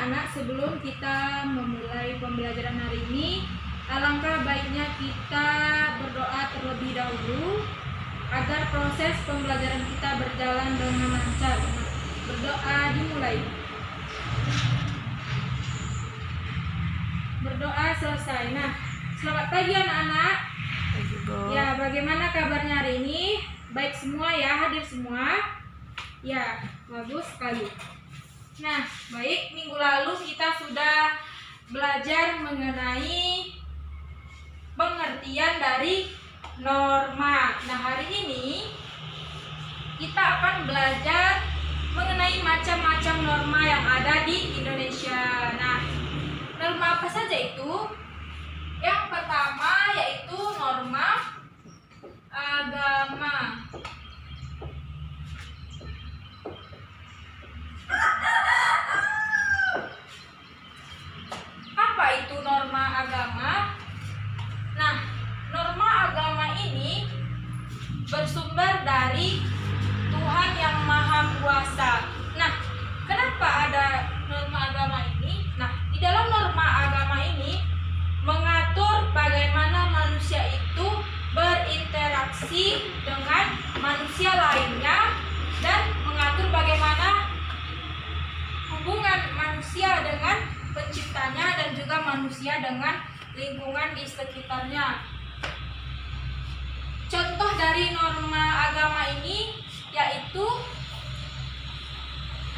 anak-anak, sebelum kita memulai pembelajaran hari ini, alangkah baiknya kita berdoa terlebih dahulu agar proses pembelajaran kita berjalan dengan lancar. Berdoa dimulai. Berdoa selesai. Nah, selamat pagi anak-anak. Ya, bagaimana kabarnya hari ini? Baik semua ya, hadir semua? Ya, bagus sekali. Nah, baik, minggu lalu kita sudah belajar mengenai pengertian dari norma. Nah, hari ini kita akan belajar mengenai macam-macam norma yang ada di Indonesia. Nah, norma apa saja itu? Yang pertama yaitu norma agama. Apa itu norma agama? Nah, norma agama ini bersumber dari Tuhan yang Maha Kuasa. Nah, kenapa ada norma agama ini? Nah, di dalam norma agama ini mengatur bagaimana manusia itu berinteraksi dengan manusia lainnya dan mengatur bagaimana hubungan manusia dengan penciptanya dan juga manusia dengan lingkungan di sekitarnya. Contoh dari norma agama ini yaitu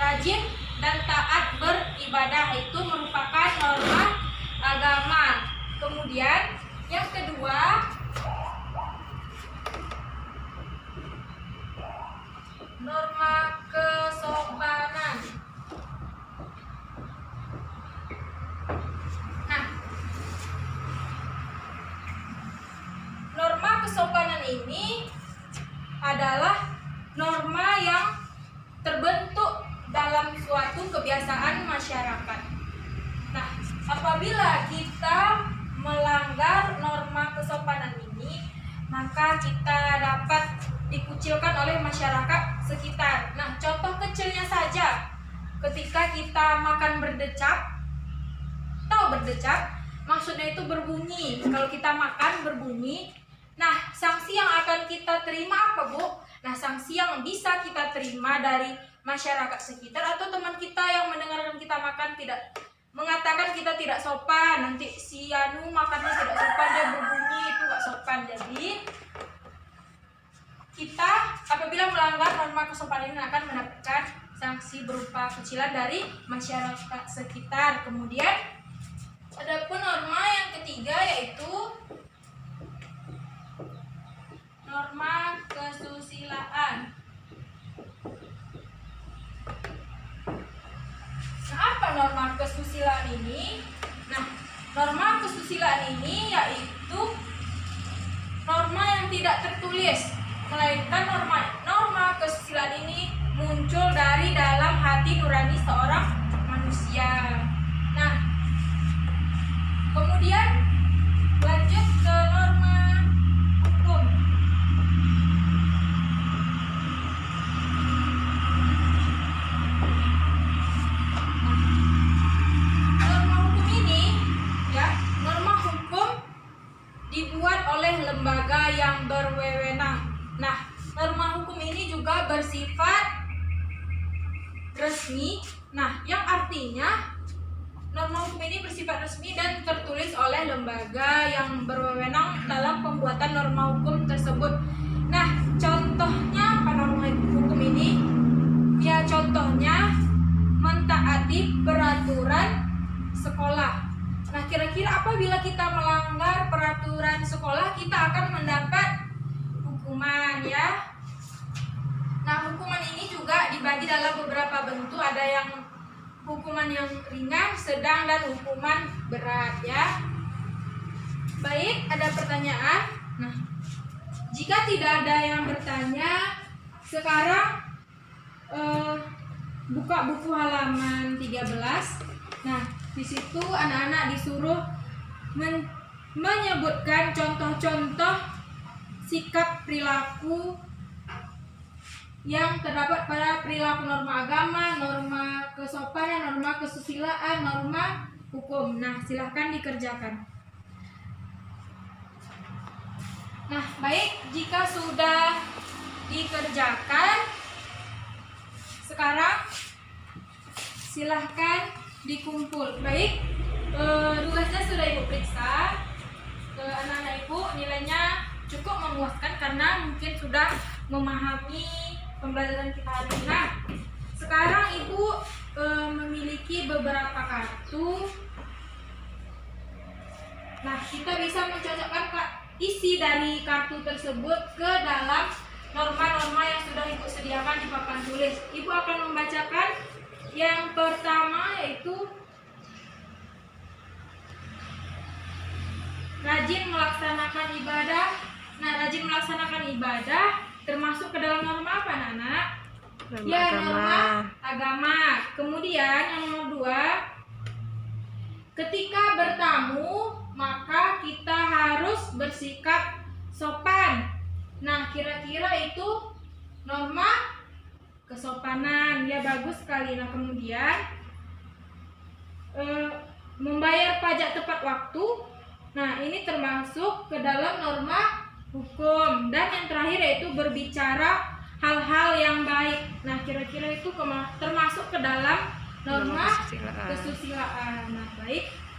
rajin dan taat beribadah, itu merupakan norma agama. Kemudian yang kedua, norma kesopanan. Nah, norma kesopanan ini adalah norma yang terbentuk dalam suatu kebiasaan masyarakat. Nah, apabila kita melanggar norma kesopanan ini, maka kita dapat dikucilkan oleh masyarakat sekitar. Nah, contoh kecilnya saja, ketika kita makan berdecap. Tahu berdecap? Maksudnya itu berbunyi. Kalau kita makan berbunyi. Nah, sanksi yang akan kita terima apa, Bu? Nah, sanksi yang bisa kita terima dari masyarakat sekitar atau teman kita yang mendengarkan kita makan tidak mengatakan kita tidak sopan, nanti si Anu makannya tidak sopan, dia berbunyi, itu nggak sopan. Jadi kita apabila melanggar norma kesopanan ini akan mendapatkan sanksi berupa kucilan dari masyarakat sekitar. Kemudian adapun norma yang ketiga yaitu norma kesusilaan. Nah, apa norma kesusilaan ini? Nah, norma kesusilaan ini yaitu norma yang tidak tertulis, melainkan norma kesusilaan ini muncul dari dalam hati nurani seorang manusia. Nah, kemudian lanjut ke norma hukum. Dibuat oleh lembaga yang berwenang. Nah, norma hukum ini juga bersifat resmi. Nah, yang artinya norma hukum ini bersifat resmi dan tertulis oleh lembaga yang berwenang dalam pembuatan norma hukum tersebut. Nah, contohnya apa norma hukum ini? Ya, contohnya mentaati peraturan sekolah. Nah, kira-kira apabila kita melanggar peraturan sekolah, kita akan mendapat hukuman ya. Nah, hukuman ini juga dibagi dalam beberapa bentuk. Ada yang hukuman yang ringan, sedang, dan hukuman berat ya. Baik, ada pertanyaan? Nah, jika tidak ada yang bertanya, sekarang buka buku halaman 13. Nah, di situ anak-anak disuruh menyebutkan contoh-contoh sikap perilaku yang terdapat pada perilaku norma agama, norma kesopanan, norma kesusilaan, norma hukum. Nah, silahkan dikerjakan. Nah, baik, jika sudah dikerjakan, sekarang silahkan dikumpul. Baik, tugasnya sudah Ibu periksa ke anak-anak Ibu, nilainya cukup memuaskan karena mungkin sudah memahami pembelajaran kita hari ini. Nah, sekarang Ibu memiliki beberapa kartu. Nah, kita bisa mencocokkan isi dari kartu tersebut ke dalam norma-norma yang sudah Ibu sediakan di papan tulis. Ibu akan membacakan yang pertama, yaitu rajin melaksanakan ibadah. Nah, rajin melaksanakan ibadah termasuk ke dalam norma apa, anak-anak? Ya, norma agama. Kemudian yang nomor 2, ketika bertamu maka kita harus bersikap sopan. Nah, kira-kira itu norma kesopanan. Ya, bagus sekali. Nah, kemudian membayar pajak tepat waktu. Nah, ini termasuk ke dalam norma hukum. Dan yang terakhir yaitu berbicara hal-hal yang baik. Nah, kira-kira itu termasuk ke dalam norma kesusilaan. Nah, baik.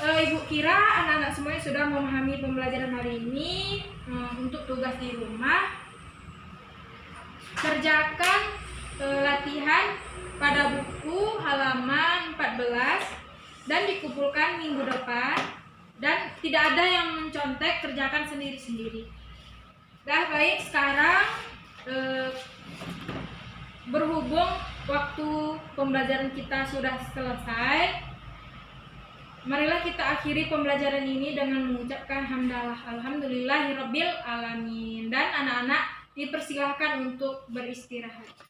Ibu kira anak-anak semuanya sudah memahami pembelajaran hari ini. Untuk tugas di rumah, kerjakan latihan pada buku halaman 14 dan dikumpulkan minggu depan, dan tidak ada yang mencontek, kerjakan sendiri-sendiri. Dah, baik, sekarang berhubung waktu pembelajaran kita sudah selesai, marilah kita akhiri pembelajaran ini dengan mengucapkan hamdalah alhamdulillahirabbil alamin, dan anak-anak dipersilahkan untuk beristirahat.